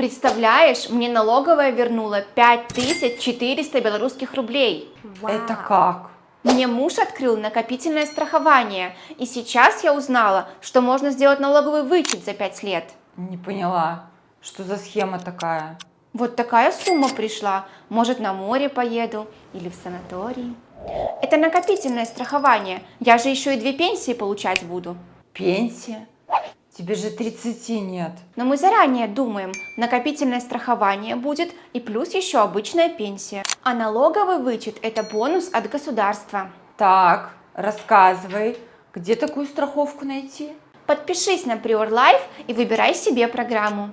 Представляешь, мне налоговая вернула 5400 белорусских рублей. Это как? Мне муж открыл накопительное страхование, и сейчас я узнала, что можно сделать налоговый вычет за 5 лет. Не поняла, что за схема такая? Вот такая сумма пришла. Может, на море поеду или в санаторий. Это накопительное страхование. Я же еще и 2 пенсии получать буду. Пенсия? Тебе же 30 нет. Но мы заранее думаем, накопительное страхование будет и плюс еще обычная пенсия. А налоговый вычет – это бонус от государства. Так, рассказывай, где такую страховку найти? Подпишись на Prior Life и выбирай себе программу.